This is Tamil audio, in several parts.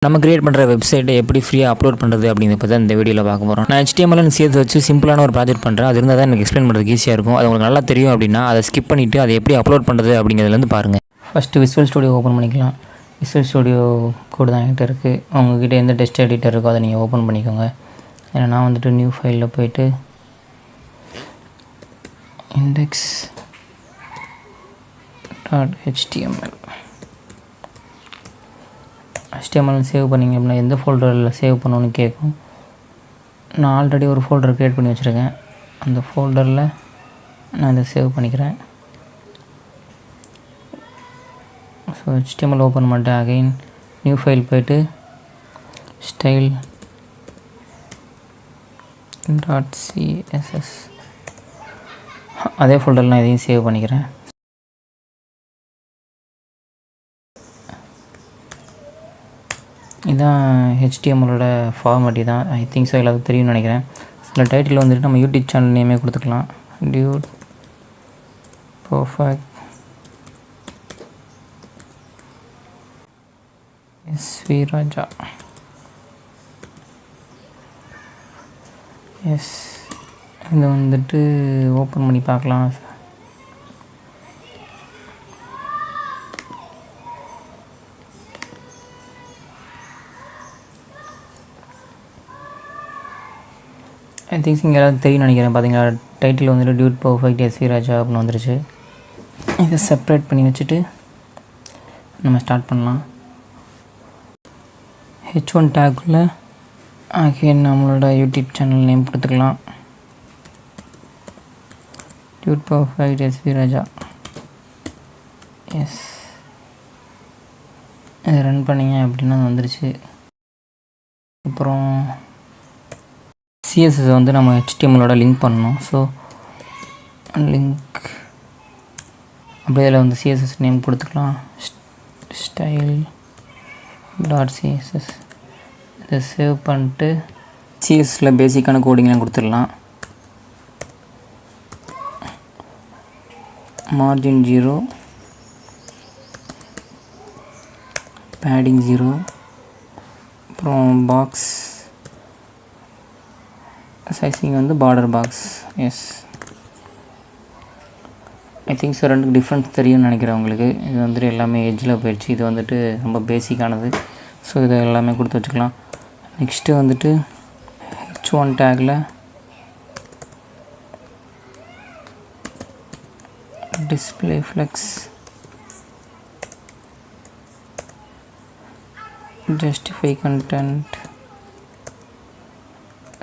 நம்ம கிரியேட் பண்ணுற வெப்சைட்டை எப்படி ஃப்ரீயாக அப்லோட் பண்ணுறது அப்படிங்கிறத பற்றி இந்த வீடியோவில் பார்க்க போகிறோம். நான் HTML சேர்த்து வச்சு சிம்பிளான ஒரு ப்ராஜெக்ட் பண்ணுறேன். அது இருந்தால் தான் எனக்கு எக்ஸ்பிளைன் பண்ணுறதுக்கு ஈஸியாக இருக்கும். அது உங்களுக்கு நல்லா தெரியும் அப்படின்னா அதை ஸ்கிப் பண்ணிவிட்டு அதை எப்படி அப்லோட் பண்ணுறது அப்படிங்கிறதுலேருந்து பாருங்கள். ஃபஸ்ட்டு விசுவல் ஸ்டுடியோ ஓப்பன் பண்ணிக்கலாம். விசுவல் ஸ்டுடியோ கோடு தான் என்கிட்ட இருக்குது. உங்கள்கிட்ட எந்த டெஸ்ட் எடிட்டர் இருக்கோ அதை நீங்கள் ஓப்பன் பண்ணிக்கோங்க. ஏன்னா நான் வந்துட்டு நியூ ஃபைலில் போய்ட்டு index.html சேவ் பண்ணிங்க அப்படின்னா எந்த ஃபோல்டரில் சேவ் பண்ணணும்னு கேட்கும். நான் ஆல்ரெடி ஒரு ஃபோல்டர் க்ரியேட் பண்ணி வச்சுருக்கேன். அந்த ஃபோல்டரில் நான் இதை சேவ் பண்ணிக்கிறேன். ஸோ HTML ஓப்பன் பண்ணிட்டு அகைன் நியூ ஃபைல் போய்ட்டு style.css அதே ஃபோல்டரில் நான் இதையும் சேவ் பண்ணிக்கிறேன். இதுதான் HTMLோட ஃபார்மேட் தான். ஐ திங்க் ஸோ எல்லாத்துக்கும் தெரியும்னு நினைக்கிறேன். சில டைட்டில் வந்துட்டு நம்ம யூடியூப் சேனல் நேமே கொடுத்துக்கலாம். டியூட் பர்ஃபெக்ட் SV ராஜா. எஸ், இதை வந்துட்டு ஓப்பன் பண்ணி பார்க்கலாம். ஐ திங்க்ஸ் இங்கே எல்லாரும் தெரியும் நினைக்கிறேன். பார்த்தீங்களா, டைட்டில் வந்துட்டு டியூட் பர்ஃபெக்ட் SV ராஜா அப்படின்னு வந்துருச்சு. இதை செப்ரேட் பண்ணி வச்சுட்டு நம்ம ஸ்டார்ட் பண்ணலாம். H1 டேக்குள்ளே அகைன் நம்மளோட யூடியூப் சேனல் நேம் கொடுத்துக்கலாம். டியூட் பர்ஃபெக்ட் SV ராஜா. எஸ், இதை ரன் பண்ணிங்க அப்படின்னா வந்துருச்சு. அப்புறம் CSS வந்து நம்ம HTMLோட லிங்க் பண்ணணும். ஸோ லிங்க் அப்படியே இதில் வந்து CSS நேம் கொடுத்துக்கலாம். style.css இதை சேவ் பண்ணிட்டு CSSல பேசிக்கான கோடிங்லாம் கொடுத்துடலாம். மார்ஜின் 0, பேடிங் 0, அப்புறம் பாக்ஸ் சைஸிங் வந்து border box. Yes, I think so ரெண்டுக்கு டிஃப்ரென்ஸ் தெரியும்னு நினைக்கிறேன் உங்களுக்கு. இது வந்துட்டு எல்லாமே எட்ஜில் போயிடுச்சு. இது வந்துட்டு ரொம்ப பேசிக்கானது. ஸோ இதை எல்லாமே கொடுத்து வச்சுக்கலாம். நெக்ஸ்ட்டு வந்துட்டு H1 டேக்கில் display flex justify content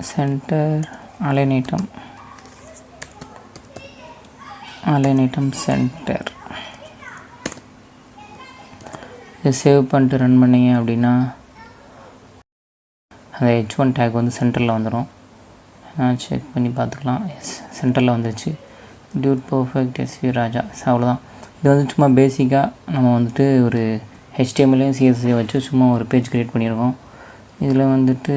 center align item center. இதை சேவ் பண்ணிட்டு ரன் பண்ணிங்க அப்படின்னா அந்த H1 டேக் வந்து சென்டரில் வந்துடும். நான் செக் பண்ணி பார்த்துக்கலாம். எஸ், சென்டரில் வந்துருச்சு. டியூட் பர்ஃபெக்ட் SV ராஜா. அவ்வளோதான். இது வந்து சும்மா பேசிக்காக நம்ம வந்துட்டு ஒரு HTMLையும் CSSையும் வச்சு சும்மா ஒரு பேஜ் க்ரியேட் பண்ணியிருக்கோம். இதில் வந்துட்டு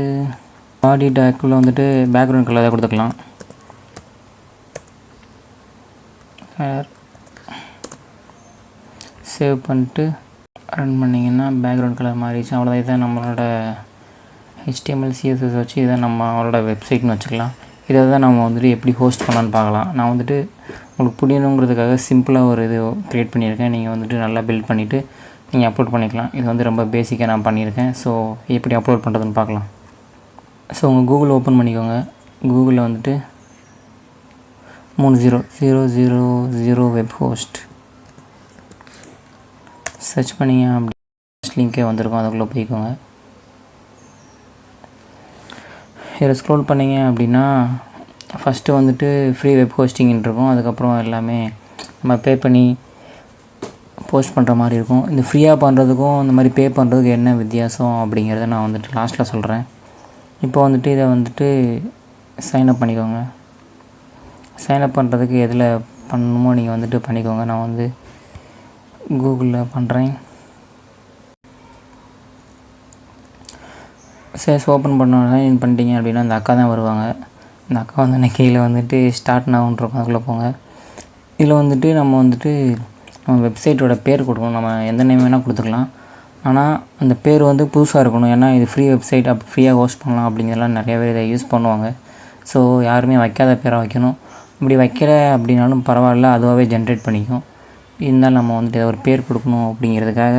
பாடி டேக்குள்ளே வந்துட்டு பேக்ரவுண்ட் கலர் தான் கொடுத்துக்கலாம். சேவ் பண்ணிட்டு ரன் பண்ணிங்கன்னா பேக்ரவுண்ட் கலர் மாறிடுச்சு. அவ்வளோதான். இதை நம்மளோட HTML CSS வச்சு இதை நம்மளோட வெப்சைட்னு வச்சுக்கலாம். இதை தான் நம்ம வந்துட்டு எப்படி ஹோஸ்ட் பண்ணலான்னு பார்க்கலாம். நான் வந்துட்டு உங்களுக்கு புரியணுங்கிறதுக்காக சிம்பிளாக ஒரு இது க்ரியேட் பண்ணியிருக்கேன். நீங்கள் வந்துட்டு நல்லா பில்ட் பண்ணிவிட்டு நீங்கள் அப்லோட் பண்ணிக்கலாம். இது வந்து ரொம்ப பேசிக்காக நான் பண்ணியிருக்கேன். ஸோ எப்படி அப்லோட் பண்ணுறதுன்னு பார்க்கலாம். ஸோ உங்கள் கூகுள் ஓப்பன் பண்ணிக்கோங்க. கூகுளில் வந்துட்டு 3000 வெப் ஹோஸ்ட் சர்ச் பண்ணிங்க அப்படி லிங்கே வந்திருக்கும். அதுக்குள்ளே போய்க்கோங்க. இதில் ஸ்க்ரோல் பண்ணிங்க அப்படின்னா ஃபஸ்ட்டு வந்துட்டு ஃப்ரீ வெப் ஹோஸ்டிங்னு இருக்கும். அதுக்கப்புறம் எல்லாமே நம்ம பே பண்ணி போஸ்ட் பண்ணுற மாதிரி இருக்கும். இந்த ஃப்ரீயாக பண்ணுறதுக்கும் இந்த மாதிரி பே பண்ணுறதுக்கு என்ன வித்தியாசம் அப்படிங்கிறத நான் வந்துட்டு லாஸ்ட்டில் சொல்கிறேன். இப்போ வந்துட்டு இதை வந்துட்டு சைன்அப் பண்ணிக்கோங்க. சைன்அப் பண்ணுறதுக்கு எதில் பண்ணணுமோ நீங்கள் வந்துட்டு பண்ணிக்கோங்க. நான் வந்து கூகுளில் பண்ணுறேன். சேஸ் ஓப்பன் சைன் பண்ணிட்டீங்க அப்படின்னா அந்த அக்கா தான் வருவாங்க. இந்த அக்கா வந்து கீழே வந்துட்டு ஸ்டார்ட் நவுன்ருக்கும். அதுக்குள்ளே போங்க. இதில் வந்துட்டு நம்ம வந்துட்டு நம்ம வெப்சைட்டோட பேர் கொடுக்கணும். நம்ம எந்த நேம் வேணால் கொடுத்துக்கலாம். ஆனால் அந்த பேர் வந்து புதுசாக இருக்கணும். ஏன்னா இது ஃப்ரீ வெப்சைட், அப்படி ஃப்ரீயாக ஹோஸ்ட் பண்ணலாம் அப்படிங்கிறதெல்லாம் நிறைய பேர் இதை யூஸ் பண்ணுவாங்க. ஸோ யாருமே வைக்காத பேராக வைக்கணும். இப்படி வைக்கிற அப்படின்னாலும் பரவாயில்ல, அதுவாகவே ஜென்ரேட் பண்ணிக்கும். இருந்தாலும் நம்ம வந்துட்டு ஒரு பேர் கொடுக்கணும் அப்படிங்கிறதுக்காக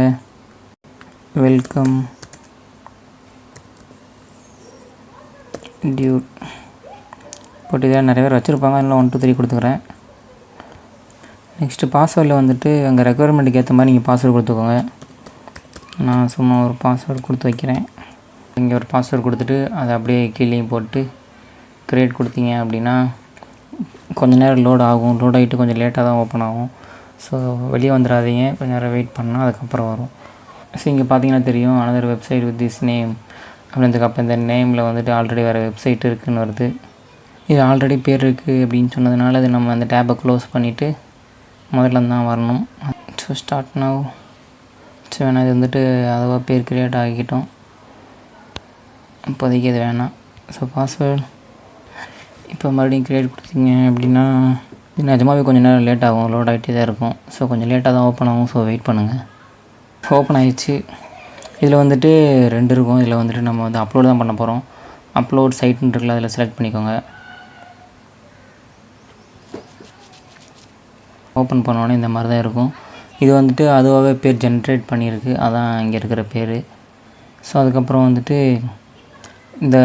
வெல்கம் டியூட் போட்டு இதை நிறைய பேர் வச்சுருப்பாங்க. அதில் 1 2 3 கொடுத்துக்கிறேன். நெக்ஸ்ட்டு பாஸ்வேர்டில் வந்துட்டு அங்கே ரெக்குயர்மெண்ட்டுக்கு ஏற்ற மாதிரி நீங்கள் பாஸ்வேர்டு கொடுத்துக்கோங்க. நான் சும்மா ஒரு பாஸ்வேர்டு கொடுத்து வைக்கிறேன். இங்கே ஒரு பாஸ்வேர்டு கொடுத்துட்டு அதை அப்படியே கீழேயும் போட்டு க்ரியேட் கொடுத்தீங்க அப்படின்னா கொஞ்சம் நேரம் லோட் ஆகும். லோட் ஆகிட்டு கொஞ்சம் லேட்டாக தான் ஓப்பன் ஆகும். ஸோ வெளியே வந்துடாதீங்க, கொஞ்சம் நேரம் வெயிட் பண்ணால் அதுக்கப்புறம் வரும். ஸோ இங்கே பார்த்தீங்கன்னா தெரியும், another website with this name அப்படின்றதுக்கு அப்போ இந்த நேமில் வந்துட்டு ஆல்ரெடி வேறு வெப்சைட் இருக்குதுன்னு வருது. இது ஆல்ரெடி பேர் இருக்குது அப்படின்னு சொன்னதுனால அது நம்ம அந்த டேப்பை க்ளோஸ் பண்ணிவிட்டு முதல்ல தான் வரணும். So start now. ஸோ வேணால் இது வந்துட்டு அதுவாக பேர் க்ரியேட் ஆகிக்கிட்டோம். இப்போதைக்கு அது வேணாம். ஸோ பாஸ்வேர்டு இப்போ மறுபடியும் க்ரியேட் கொடுத்தீங்க அப்படின்னா இது நிஜமாகவே கொஞ்சம் நேரம் லேட் ஆகும், லோட் ஆகிட்டே தான் இருக்கும். ஸோ கொஞ்சம் லேட்டாக தான் ஓப்பன் ஆகும். ஸோ வெயிட் பண்ணுங்கள். ஓப்பன் ஆகிடுச்சு. இதில் வந்துட்டு 2 இருக்கும். இதில் வந்துட்டு நம்ம வந்து அப்லோட் தான் பண்ண போகிறோம். அப்லோட் சைட்டுன்னு இருக்குல்ல, அதில் செலக்ட் பண்ணிக்கோங்க. ஓப்பன் பண்ணோன்னே இந்த மாதிரி தான் இருக்கும். இது வந்துட்டு அதுவாகவே பேர் ஜென்ரேட் பண்ணியிருக்கு, அதான் இங்கே இருக்கிற பேர். ஸோ அதுக்கப்புறம் வந்துட்டு இந்த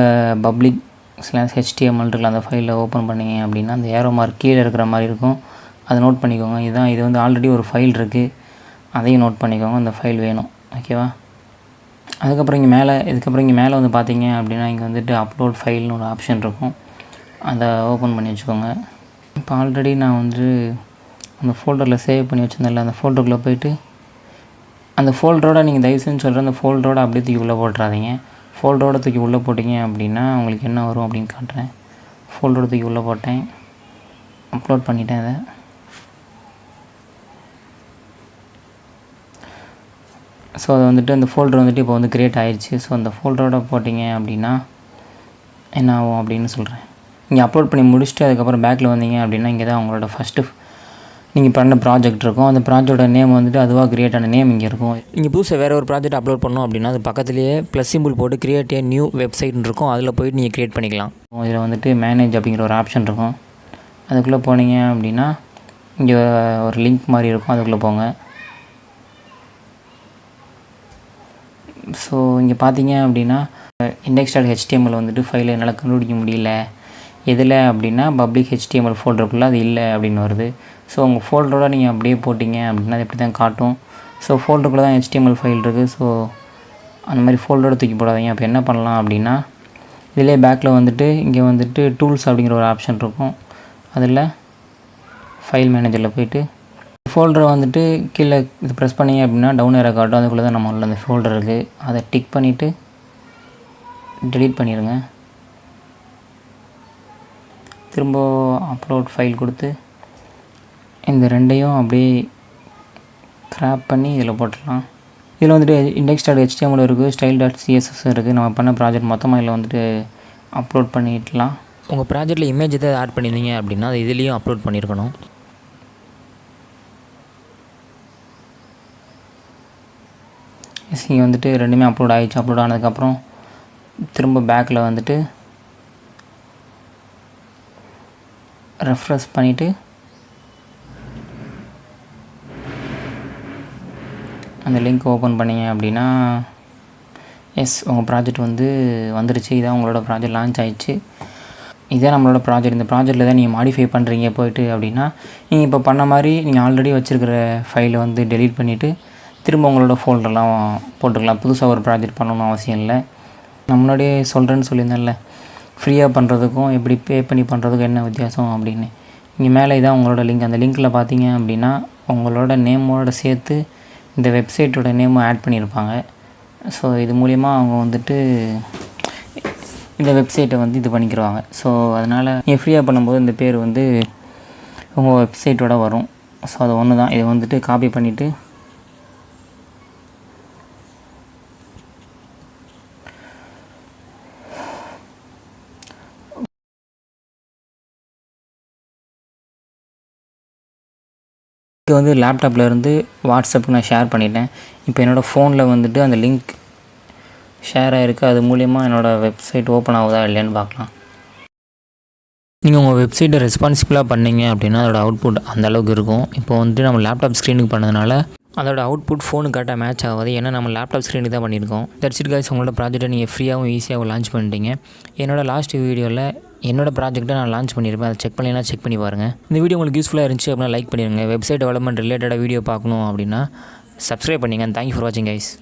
பப்ளிக் /HTML இருக்குல்ல, அந்த ஃபைலில் ஓப்பன் பண்ணிங்க அப்படின்னா அந்த ஏரோ மார்க் கீழே இருக்கிற மாதிரி இருக்கும். அதை நோட் பண்ணிக்கோங்க. இது வந்து ஆல்ரெடி ஒரு ஃபைல் இருக்குது, அதையும் நோட் பண்ணிக்கோங்க. அந்த ஃபைல் வேணும், ஓகேவா? இதுக்கப்புறம் இங்கே மேலே வந்து பார்த்தீங்க அப்படின்னா இங்கே வந்துட்டு அப்லோட் ஃபைல்னு ஒரு ஆப்ஷன் இருக்கும். அதை ஓப்பன் பண்ணி வச்சுக்கோங்க. இப்போ ஆல்ரெடி நான் வந்து அந்த ஃபோல்டரில் சேவ் பண்ணி வச்சுருந்தேன்ல, அந்த ஃபோல்டருக்குள்ளே போய்ட்டு அந்த ஃபோல்டரோட நீங்கள் தயவு செஞ்சு சொல்கிறேன், அந்த ஃபோல்டரோட அப்படியே தூக்கி உள்ளே போட்டுறாதீங்க. ஃபோல்டரோட தூக்கி உள்ளே போட்டிங்க அப்படின்னா உங்களுக்கு என்ன வரும் அப்படின்னு காட்டுறேன். ஃபோல்டரோட தூக்கி உள்ளே போட்டேன், அப்லோட் பண்ணிட்டேன். அதை ஸோ அதை வந்துட்டு அந்த ஃபோல்டர் வந்துட்டு இப்போ வந்து க்ரியேட் ஆகிடுச்சு. ஸோ அந்த ஃபோல்டரோட போட்டிங்க அப்படின்னா என்ன ஆகும் அப்படின்னு சொல்கிறேன். நீங்கள் அப்லோட் பண்ணி முடிச்சுட்டு அதுக்கப்புறம் பேக்கில் வந்தீங்க அப்படின்னா இங்கே தான் உங்களோட ஃபஸ்ட்டு நீங்கள் பண்ண ப்ராஜெக்ட் இருக்கும். அந்த ப்ராஜெக்டோட நேம் வந்துட்டு அதுவாக க்ரியேட் ஆன நேம் இங்கே இருக்கும். நீங்கள் புதுசாக வேறு ஒரு ப்ராஜெக்ட் அப்லோட் பண்ணோம் அப்படின்னா அது பக்கத்துலேயே ப்ளஸ் சிம்பிள் போட்டு க்ரியேட் ஏ நியூ வெப்சைட்னு இருக்கும். அதில் போய்ட்டு நீங்கள் க்ரியேட் பண்ணிக்கலாம். இதில் வந்துட்டு மேனேஜ் அப்படிங்கிற ஒரு ஆப்ஷன் இருக்கும். அதுக்குள்ளே போனீங்க அப்படின்னா இங்கே ஒரு லிங்க் மாதிரி இருக்கும், அதுக்குள்ளே போங்க. ஸோ இங்கே பார்த்தீங்க அப்படின்னா index.html வந்துட்டு ஃபைலை என்னால் கண்டுபிடிக்க முடியல. எதில் அப்படின்னா பப்ளிக் HTML ஃபோல்டருக்குள்ளே அது இல்லை அப்படின்னு வருது. ஸோ உங்கள் ஃபோல்டரோட நீங்கள் அப்படியே போட்டிங்க அப்படின்னா அது எப்படி தான் காட்டும். ஸோ ஃபோல்டருக்குள்ளே தான் HTML ஃபைல் இருக்குது. ஸோ அந்த மாதிரி ஃபோல்டரோட தூக்கி போடாதீங்க. அப்போ என்ன பண்ணலாம் அப்படின்னா இதிலே பேக்கில் வந்துட்டு இங்கே வந்துட்டு டூல்ஸ் அப்படிங்கிற ஒரு ஆப்ஷன் இருக்கும். அதில் ஃபைல் மேனேஜரில் போய்ட்டு ஃபோல்டரை வந்துட்டு கீழே இது ப்ரெஸ் பண்ணிங்க அப்படின்னா டவுன் ஏரோ காட்டும். அதுக்குள்ளே தான் நம்ம உள்ள அந்த ஃபோல்டர் இருக்குது. அதை டிக் பண்ணிவிட்டு டெலீட் பண்ணிடுங்க. திரும்ப அப்லோட் ஃபைல் கொடுத்து இந்த 2ஐயும் அப்படியே கிராப் பண்ணி இதில் போட்டுடலாம். இதில் வந்துட்டு index.html இருக்குது, style.css இருக்குது. நம்ம பண்ண ப்ராஜெக்ட் மொத்தமாக இதில் வந்துட்டு அப்லோட் பண்ணிடலாம். உங்கள் ப்ராஜெக்ட்டில் இமேஜ் எதாவது ஆட் பண்ணியிருந்தீங்க அப்படின்னா அது இதுலேயும் அப்லோட் பண்ணியிருக்கணும். இங்கே வந்துட்டு 2மே அப்லோட் ஆகிடுச்சு. அப்லோட் ஆனதுக்கப்புறம் திரும்ப பேக்கில் வந்துட்டு ரெஃப்ரெஷ் பண்ணிவிட்டு அந்த லிங்க் ஓப்பன் பண்ணிங்க அப்படின்னா உங்கள் ப்ராஜெக்ட் வந்துருச்சு. இதான் உங்களோட ப்ராஜெக்ட் லான்ச் ஆகிடுச்சு. இதே நம்மளோட ப்ராஜெக்ட். இந்த ப்ராஜெக்ட்டில் தான் நீங்கள் மாடிஃபை பண்ணுறீங்க போய்ட்டு அப்படின்னா நீங்கள் இப்போ பண்ண மாதிரி நீங்கள் ஆல்ரெடி வச்சுருக்கிற ஃபைலை வந்து டெலீட் பண்ணிவிட்டு திரும்ப உங்களோட ஃபோல்டர்லாம் போட்டுக்கலாம். புதுசாக ஒரு ப்ராஜெக்ட் பண்ணணும்னு அவசியம் இல்லை. நான் முன்னாடியே சொல்கிறேன்னு சொல்லியிருந்தேன்ல, ஃப்ரீயாக பண்ணுறதுக்கும் எப்படி பே பண்ணி பண்ணுறதுக்கும் என்ன வித்தியாசம் அப்படின்னு. இங்கே மேலே இதான் உங்களோட லிங்க். அந்த லிங்க்கில் பார்த்தீங்க அப்படின்னா உங்களோட நேமோட சேர்த்து இந்த வெப்சைட்டோட நேமும் ஆட் பண்ணியிருப்பாங்க. ஸோ இது மூலிமா அவங்க வந்துட்டு இந்த வெப்சைட்டை இது பண்ணிக்கிடுவாங்க. ஸோ அதனால் நீங்கள் ஃப்ரீயாக பண்ணும்போது இந்த பேர் உங்கள் வெப்சைட்டோட வரும். ஸோ அது ஒன்று தான். இதை வந்துட்டு காப்பி பண்ணிவிட்டு இது வந்து லேப்டாப்பில் இருந்து வாட்ஸ்அப்புக்கு நான் ஷேர் பண்ணிட்டேன். இப்போ என்னோடய ஃபோனில் வந்துட்டு அந்த லிங்க் ஷேர் ஆகிருக்கு. அது மூலிமா என்னோடய வெப்சைட் ஓப்பன் ஆகுதா இல்லையான்னு பார்க்கலாம். நீங்கள் உங்கள் வெப்சைட்டை ரெஸ்பான்சிபிளாக பண்ணீங்க அப்படின்னா அதோட அவுட்புட் அந்தளவுக்கு இருக்கும். இப்போ வந்துட்டு நம்ம லேப்டாப் ஸ்க்ரீனுக்கு பண்ணதுனால அதோட அவுட்புட் ஃபோனுக்கு கரெக்டாக மேட்ச் ஆகாது. ஏன்னா நம்ம லேப்டாப் ஸ்க்ரீனுக்கு தான் பண்ணியிருக்கோம். தட்ஸ் இட் கைஸ், உங்களோட ப்ராஜெக்ட்டை நீங்கள் ஃப்ரீயாகவும் ஈஸியாகவும் லான்ச் பண்ணிட்டீங்க. என்னோடய லாஸ்ட் வீடியோவில் என்னோடய ப்ராஜெக்ட்டை நான் லான்ச் பண்ணியிருப்பேன். அதை செக் பண்ணினா செக் பண்ணி பாருங்கள். இந்த வீடியோ உங்களுக்கு யூஸ்ஃபுல்லாக இருந்துச்சு அப்படின்னா லைக் பண்ணிடுங்க. வெப்சைட் டெவலப்மெண்ட் ரிலேட்டடாக வீடியோ பார்க்கணும் அப்படின்னா சப்ஸ்கிரைப் பண்ணிங்க. தேங்க்யூ ஃபார் வாட்சிங் கைஸ்.